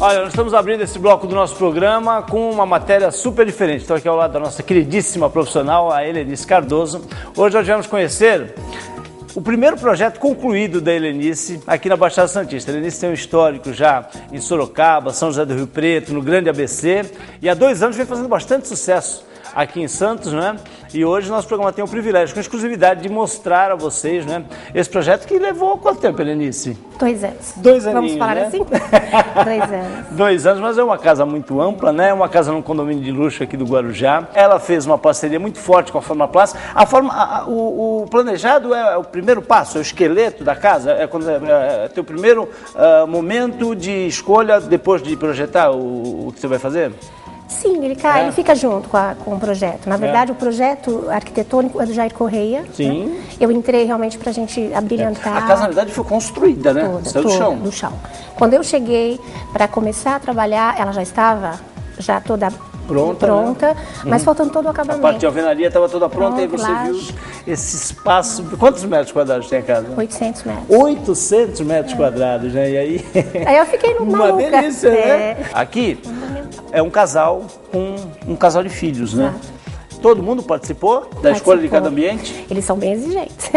Olha, nós estamos abrindo esse bloco do nosso programa com uma matéria super diferente. Estou aqui ao lado da nossa queridíssima profissional, a Helenice Cardoso. Hoje nós vamos conhecer o primeiro projeto concluído da Helenice aqui na Baixada Santista. A Helenice tem um histórico já em Sorocaba, São José do Rio Preto, no Grande ABC, e há 2 anos vem fazendo bastante sucesso aqui em Santos, né? E hoje nosso programa tem o privilégio, com exclusividade, de mostrar a vocês, né, esse projeto que levou quanto tempo, Helenice? 2 anos. 2 aninhos, vamos falar, né? Assim? 2 anos. 2 anos, mas é uma casa muito ampla, né? Uma casa num condomínio de luxo aqui do Guarujá. Ela fez uma parceria muito forte com a Formaplast. O planejado é o primeiro passo, é o esqueleto da casa, é teu primeiro momento de escolha depois de projetar o que você vai fazer? Sim, ele fica junto com o projeto. Na verdade, o projeto arquitetônico é do Jair Correia. Sim. Né? Eu entrei realmente para a gente abrilhantar. A casa, na verdade, foi construída, né? Toda, do chão. Quando eu cheguei para começar a trabalhar, ela já estava toda pronta, né? Mas faltando todo o acabamento. A parte de alvenaria estava toda pronta e você viu esse espaço. Quantos metros quadrados tem a casa? 800 metros. 800 metros quadrados, né? E aí... Aí eu fiquei numa uma delícia, né? Aqui é um casal com um casal de filhos, né? Todo mundo participou da escolha de cada ambiente? Eles são bem exigentes.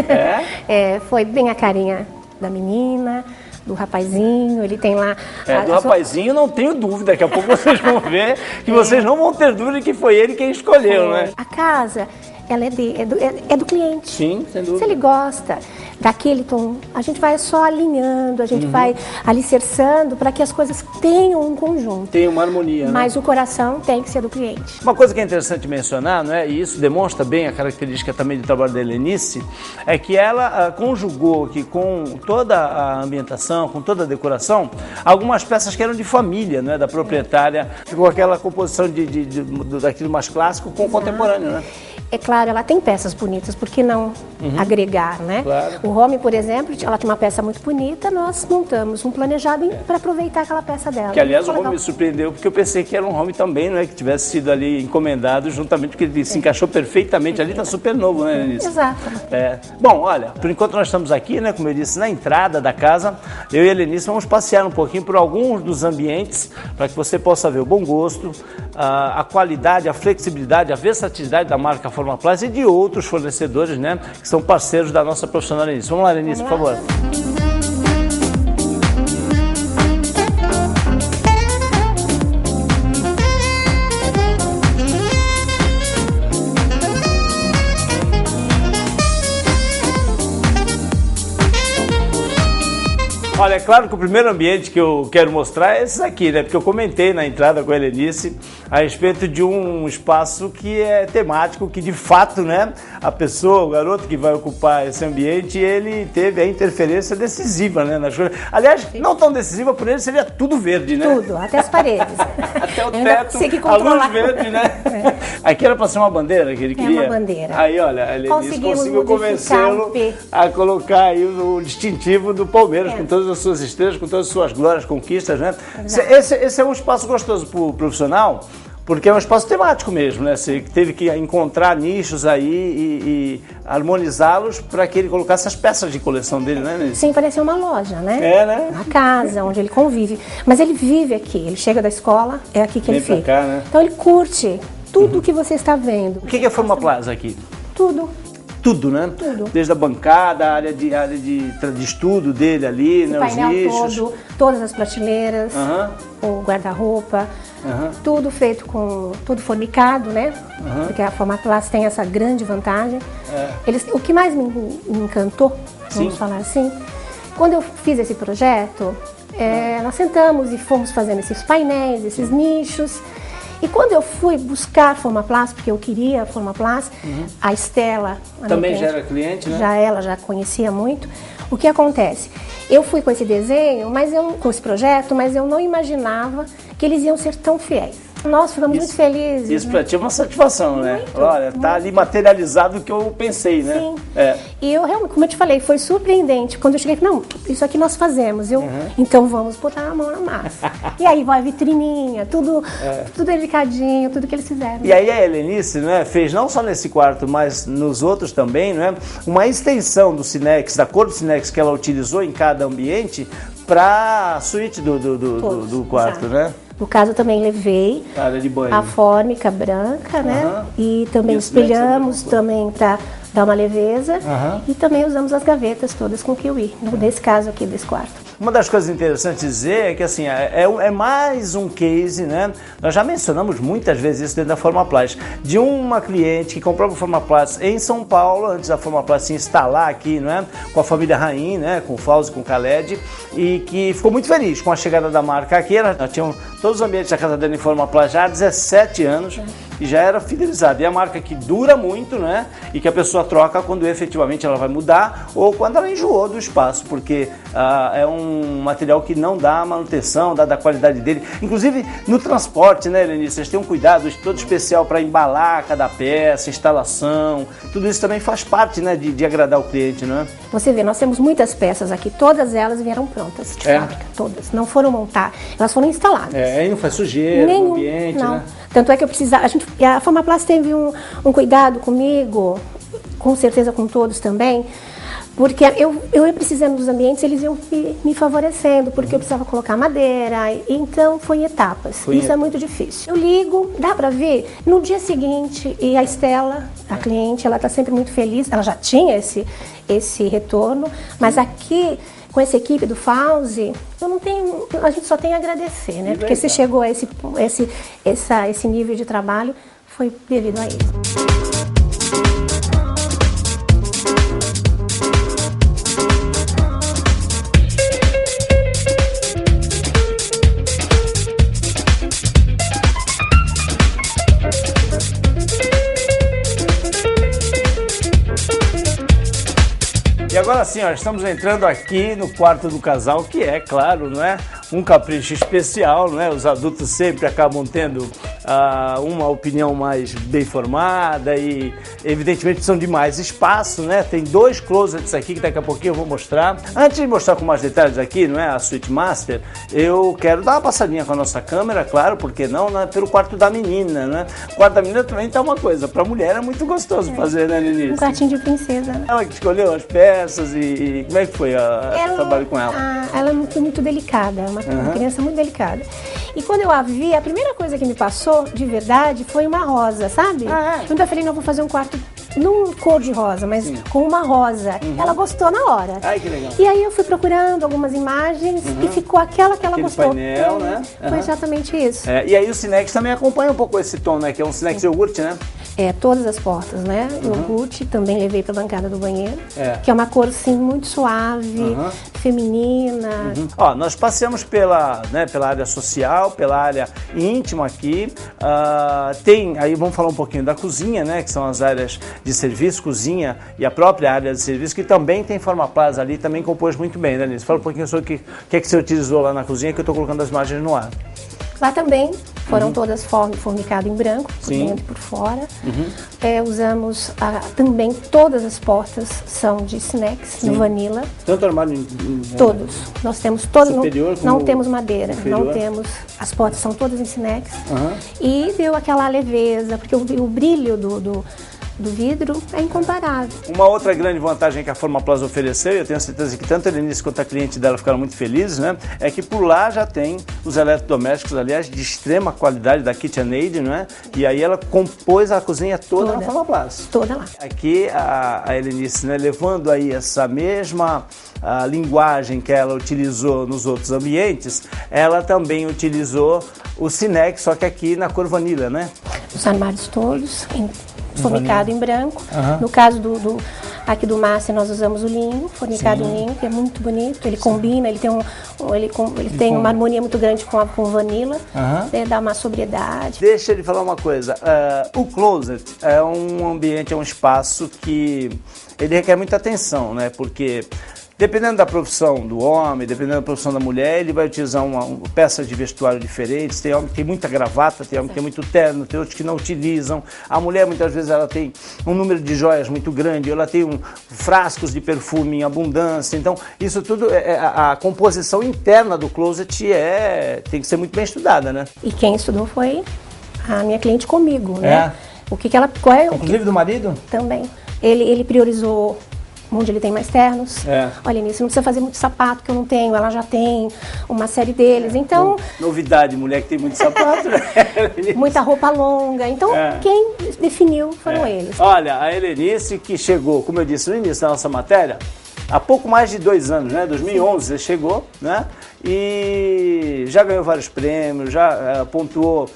Foi bem a carinha da menina, do rapazinho, ele tem lá... do rapazinho não tenho dúvida, daqui a pouco vocês vão ver que vocês não vão ter dúvida que foi ele quem escolheu, né? A casa, ela é do cliente. Sim, sem dúvida. Se ele gosta daquele tom, a gente vai só alinhando, a gente vai alicerçando para que as coisas tenham um conjunto. Tem uma harmonia, né? Mas o coração tem que ser do cliente. Uma coisa que é interessante mencionar, não é? E isso demonstra bem a característica também do trabalho da Helenice, é que ela conjugou aqui com toda a ambientação, com toda a decoração, algumas peças que eram de família, né? Da proprietária. Ficou aquela composição daquilo mais clássico com o contemporâneo, né? É claro, ela tem peças bonitas, por que não agregar, né? Claro. O home, por exemplo, ela tem uma peça muito bonita, nós montamos um planejado para aproveitar aquela peça dela. Que, aliás, o home me surpreendeu, porque eu pensei que era um home também, né? Que tivesse sido ali encomendado juntamente, porque ele se encaixou perfeitamente ali, está super novo, né, Helenice? Exato. Bom, olha, por enquanto nós estamos aqui, né? Como eu disse, na entrada da casa, eu e a Helenice vamos passear um pouquinho por alguns dos ambientes, para que você possa ver o bom gosto, a qualidade, a flexibilidade, a versatilidade da marca Formaplast e de outros fornecedores, né, que são parceiros da nossa profissional Helenice. Vamos lá, Helenice, por favor. Olha, é claro que o primeiro ambiente que eu quero mostrar é esse aqui, né? Porque eu comentei na entrada com a Helenice a respeito de um espaço que é temático, que de fato, né, a pessoa, o garoto que vai ocupar esse ambiente, ele teve a interferência decisiva, né, nas coisas. Aliás, não tão decisiva, por ele seria tudo verde, né? Tudo, até as paredes. Até o teto, a luz verde, né? Aqui era para ser uma bandeira que ele queria. É uma bandeira. Aí, olha, a Helenice conseguiu convencê-lo a colocar aí o distintivo do Palmeiras, com todas as suas estrelas, com todas as suas glórias, conquistas, né? Esse é um espaço gostoso para o profissional, porque é um espaço temático mesmo, né? Você teve que encontrar nichos aí e harmonizá-los para que ele colocasse as peças de coleção dele, né? Sim, parecia uma loja, né? Né? Uma casa onde ele convive. Mas ele vive aqui, ele chega da escola, é aqui que ele fica. Cá, né? Então ele curte tudo que você está vendo. O que é Formaplast aqui? Tudo. Tudo, né? Tudo. Desde a bancada, a área de estudo dele ali, né? Os nichos. Todo, todas as prateleiras, o guarda-roupa, tudo feito com, tudo formicado, né? Porque a Formaplast tem essa grande vantagem. O que mais me encantou, vamos falar assim, quando eu fiz esse projeto, nós sentamos e fomos fazendo esses painéis, esses nichos. E quando eu fui buscar Formaplast, porque eu queria Formaplast, a Estela... Também já era cliente, né? Ela já conhecia muito. O que acontece? Eu fui com esse desenho, com esse projeto, mas eu não imaginava que eles iam ser tão fiéis. Nós ficamos muito felizes. Isso para ti é uma satisfação, né? Olha, tá ali materializado o que eu pensei, né? Sim. E eu realmente, como eu te falei, foi surpreendente. Quando eu cheguei, não, isso aqui nós fazemos. Então vamos botar a mão na massa. E aí vai a vitrininha, tudo delicadinho, tudo que eles fizeram. E aí a Helenice, né, fez não só nesse quarto, mas nos outros também, né? Uma extensão do Sinex, da cor do Sinex que ela utilizou em cada ambiente, para a suíte do quarto, né? No caso, eu também levei a fórmica branca, né? E também espelhamos também para dar uma leveza. E também usamos as gavetas todas com kiwi, nesse caso aqui desse quarto. Uma das coisas interessantes de dizer é que assim, é mais um case, né? Nós já mencionamos muitas vezes isso dentro da Formaplast, de uma cliente que comprou a Formaplast em São Paulo, antes da Formaplast se instalar aqui, né? Com a família Rain, né? Com o Fauzi, com o Khaled, e que ficou muito feliz com a chegada da marca aqui. Ela tinha todos os ambientes da casa dela em Formaplast já há 17 anos. E já era fidelizada. E é a marca que dura muito, né? E que a pessoa troca quando efetivamente ela vai mudar ou quando ela enjoou do espaço, porque é um material que não dá manutenção, dá da qualidade dele. Inclusive no transporte, né, Helenice? Vocês têm um cuidado todo especial para embalar cada peça, instalação. Tudo isso também faz parte, né, de agradar o cliente, não é? Você vê, nós temos muitas peças aqui, todas elas vieram prontas de fábrica, todas. Não foram montar, elas foram instaladas. Aí não faz sujeira no ambiente, não. Né? Tanto é que eu precisava, a Formaplast teve um cuidado comigo, com certeza com todos também, porque eu ia precisando dos ambientes, eles iam me favorecendo, porque eu precisava colocar madeira, então foi em etapas. Isso é muito difícil. Eu ligo, dá pra ver, no dia seguinte, e a Estela, a cliente, ela tá sempre muito feliz, ela já tinha esse retorno, mas aqui, com essa equipe do Fauzi, a gente só tem a agradecer, né? Porque se chegou a esse nível de trabalho, foi devido a isso. E agora sim, ó, estamos entrando aqui no quarto do casal, que é, claro, não é? Um capricho especial, não é? Os adultos sempre acabam tendo uma opinião mais bem formada e, evidentemente, precisam de mais espaço, né? Tem 2 closets aqui que daqui a pouquinho eu vou mostrar. Antes de mostrar com mais detalhes aqui, não é? A Suite Master, eu quero dar uma passadinha com a nossa câmera, claro, porque não, né? Pelo quarto da menina, né? O quarto da menina também tá uma coisa, pra mulher é muito gostoso fazer, né, Lenice? Um quartinho de princesa, né? Ela que escolheu as peças e como é que foi o trabalho com ela? Ela é muito delicada, uma criança muito delicada. E quando eu a vi, a primeira coisa que me passou, de verdade, foi uma rosa, sabe? Quando eu falei, não, vou fazer um quarto não cor de rosa, mas com uma rosa. Ela gostou na hora. Ai, que legal. E aí eu fui procurando algumas imagens e ficou aquela que ela aquele gostou. Painel, né? Foi exatamente isso. E aí o Sinex também acompanha um pouco esse tom, né? Que é um Sinex iogurte, né? Todas as portas, né? Iogurte, também levei para a bancada do banheiro, que é uma cor, sim, muito suave, feminina. Ó, nós passeamos pela área social, pela área íntima aqui. Aí vamos falar um pouquinho da cozinha, né? Que são as áreas de serviço, cozinha e a própria área de serviço, que também tem Formaplast ali, também compôs muito bem, né, Denise? Fala um pouquinho sobre o que é que você utilizou lá na cozinha, que eu estou colocando as imagens no ar. Lá também foram todas formicadas em branco, por dentro e por fora. Usamos também, todas as portas são de Sinex, no Vanilla. Tanto armário todos. Nós temos todos. Superior, não temos madeira, inferior. não temos. As portas são todas em Sinex. E deu aquela leveza, porque o brilho do vidro é incomparável. Uma outra grande vantagem que a Formaplast ofereceu, e eu tenho certeza que tanto a Helenice quanto a cliente dela ficaram muito felizes, né? É que por lá já tem os eletrodomésticos, aliás, de extrema qualidade da KitchenAid, não é? E aí ela compôs a cozinha toda na Formaplast. Toda lá. Aqui a Helenice, né, levando aí essa mesma linguagem que ela utilizou nos outros ambientes, ela também utilizou o Sinex, só que aqui na cor vanilla, né? Os armários todos fornicado em branco. No caso aqui do Master, nós usamos o linho, fornicado em linho, que é muito bonito. Ele combina, ele tem uma harmonia muito grande com o vanilla, dá uma sobriedade. Deixa ele falar uma coisa. O closet é um ambiente, é um espaço que ele requer muita atenção, né? Porque dependendo da profissão do homem, dependendo da profissão da mulher, ele vai utilizar peças de vestuário diferentes. Tem homem que tem muita gravata, tem homem que tem muito terno, tem outros que não utilizam. A mulher, muitas vezes, ela tem um número de joias muito grande, ela tem frascos de perfume em abundância. Então, isso tudo, a composição interna do closet tem que ser muito bem estudada, né? E quem estudou foi a minha cliente comigo, né? Inclusive do marido? Também. Ele priorizou onde ele tem mais ternos. Olha, nisso não precisa fazer muito sapato, que eu não tenho, ela já tem uma série deles. Então, novidade, mulher que tem muito sapato, né? muita roupa longa. Então, quem definiu foram eles. Olha, a Helenice que chegou, como eu disse no início da nossa matéria, há pouco mais de 2 anos, né? 2011 ele chegou, né? E já ganhou vários prêmios, já pontuou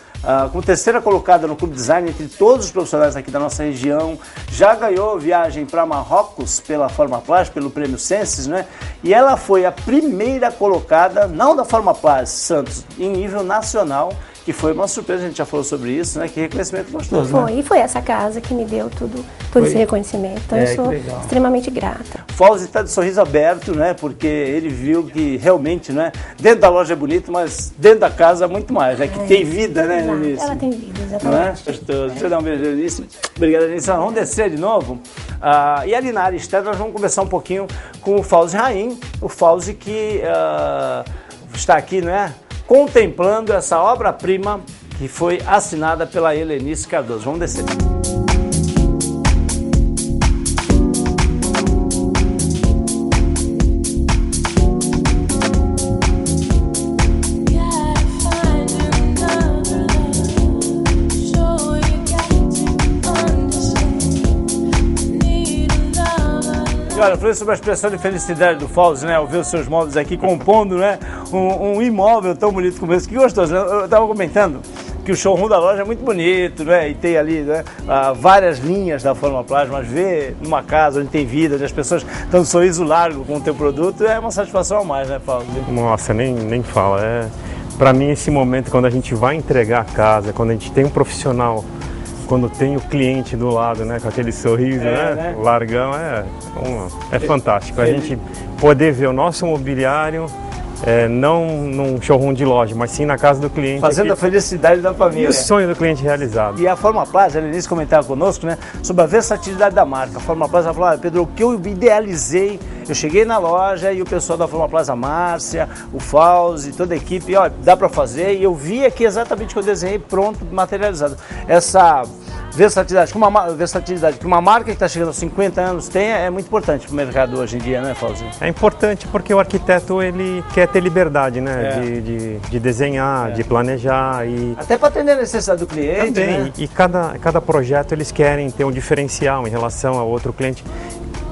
como terceira colocada no Clube Design entre todos os profissionais aqui da nossa região, já ganhou viagem para Marrocos pela Formaplast, pelo prêmio Senses, né? E ela foi a primeira colocada, não da Formaplast Santos, em nível nacional, que foi uma surpresa, a gente já falou sobre isso, né? Que reconhecimento gostoso, foi, né? E foi essa casa que me deu todo esse reconhecimento. Então eu sou extremamente grata. O Fauzi está de sorriso aberto, né? Porque ele viu que realmente, né? Dentro da loja é bonito, mas dentro da casa muito mais, né? Que tem vida, né, Helenice? Ela tem vida, exatamente. Gostoso. Deixa eu dar um beijo, Helenice. Obrigado, Helenice. Vamos descer de novo. E ali na área externa nós vamos conversar um pouquinho com o Fauzi Raim, o Fauzi que está aqui, né? Contemplando essa obra-prima que foi assinada pela Helenice Cardoso. Vamos descer. Olha, eu falei sobre a expressão de felicidade do Fauzi, né? Ao ver os seus móveis aqui compondo, né? Um imóvel tão bonito como esse. Que gostoso, né? Eu estava comentando que o showroom da loja é muito bonito, né? E tem ali, né? Várias linhas da Formaplast, mas ver numa casa onde tem vida, onde as pessoas estão de sorriso largo com o teu produto, é uma satisfação a mais, né, Fauzi? Nossa, nem fala. Para mim, esse momento, quando a gente vai entregar a casa, quando a gente tem um profissional, quando tem o cliente do lado, né, com aquele sorriso, né, largão, é fantástico. A gente poder ver o nosso mobiliário, não num showroom de loja, mas sim na casa do cliente. Fazendo aqui, a felicidade da família. E o sonho do cliente realizado. E a Formaplast, a Helenice comentava conosco, né, sobre a versatilidade da marca. A Formaplast, ela falou, Pedro, o que eu idealizei, eu cheguei na loja e o pessoal da Formaplast, a Márcia, o Fauzi, toda a equipe, ó, dá para fazer, e eu vi aqui exatamente o que eu desenhei, pronto, materializado. Essa versatilidade que uma marca que está chegando aos 50 anos tem, é muito importante para o mercado hoje em dia, né, Fauzi? É importante porque o arquiteto, ele quer ter liberdade, né, de desenhar, de planejar. Até para atender a necessidade do cliente, também, né? E cada projeto eles querem ter um diferencial em relação ao outro cliente.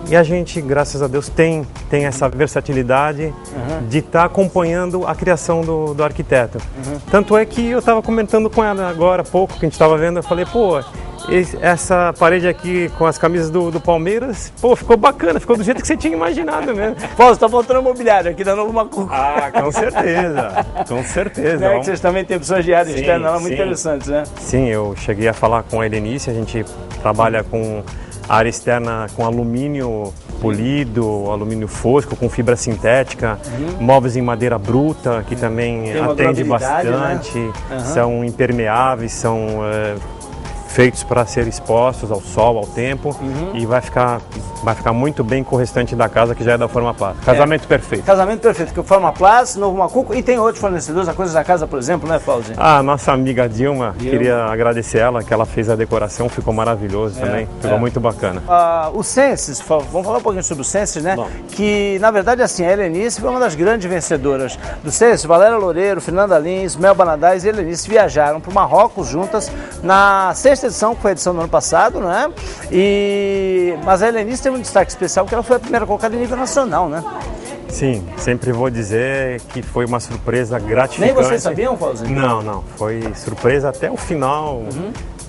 E a gente, graças a Deus, tem essa versatilidade de estar acompanhando a criação do arquiteto. Tanto é que eu estava comentando com ela agora há pouco, que a gente estava vendo, eu falei, pô, essa parede aqui com as camisas do Palmeiras, pô, ficou bacana, ficou do jeito que você tinha imaginado mesmo. Fauzi, está faltando mobiliário aqui da Novo Macuco. Com certeza, com certeza. É que vocês também têm opções de área externa lá muito interessantes, né? Sim, eu cheguei a falar com a Helenice, a gente trabalha com a área externa com alumínio polido, alumínio fosco, com fibra sintética, móveis em madeira bruta, que também atende bastante, né? São impermeáveis, são feitos para ser expostos ao sol, ao tempo, e vai ficar muito bem com o restante da casa, que já é da Formaplast. Casamento perfeito. Casamento perfeito, que o Formaplast, Novo Macuco, e tem outros fornecedores, a Coisas da Casa, por exemplo, né, Fauzi? A nossa amiga Dilma, queria agradecer ela, que ela fez a decoração, ficou maravilhoso também, ficou muito bacana. O Senses, vamos falar um pouquinho sobre o Senses, né? Bom. Que, na verdade, assim, a Helenice foi uma das grandes vencedoras do Senses. Valéria Loureiro, Fernanda Lins, Mel Banadais e Helenice viajaram para o Marrocos juntas na 6ª edição, que foi a edição do ano passado, né? Mas a Helenice teve um destaque especial porque ela foi a primeira colocada em nível nacional, né? Sim, sempre vou dizer que foi uma surpresa gratificante. Nem vocês sabiam, Fauzi? Não, foi surpresa até o final.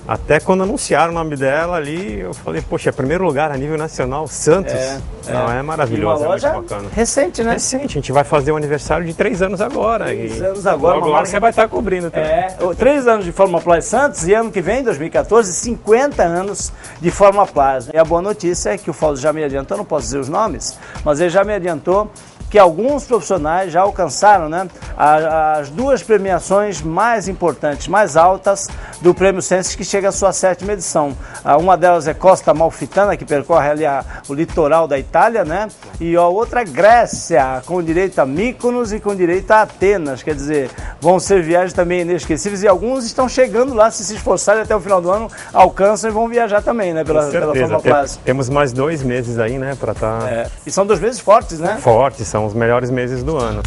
Até quando anunciaram o nome dela ali, eu falei, poxa, é primeiro lugar a nível nacional, Santos. É maravilhoso, é muito bacana. Recente, né? Recente, a gente vai fazer o aniversário de 3 anos agora. 3 anos agora. Logo você vai estar cobrindo também. 3 anos de Formaplast Santos e ano que vem, 2014, 50 anos de Formaplast. E a boa notícia é que o Fauzi já me adiantou, não posso dizer os nomes, mas ele já me adiantou que alguns profissionais já alcançaram, né, as 2 premiações mais importantes, mais altas do Prêmio Senses, que chega à sua 7ª edição. Uma delas é Costa Amalfitana, que percorre ali o litoral da Itália, né? E a outra Grécia, com direito a Mykonos e com direito a Atenas. Quer dizer, vão ser viagens também inesquecíveis e alguns estão chegando lá, se esforçarem até o final do ano, alcançam e vão viajar também, né? Pela Fórmula Plus. Temos mais 2 meses aí, né? Para estar... E são 2 meses fortes, né? Fortes, são os melhores meses do ano.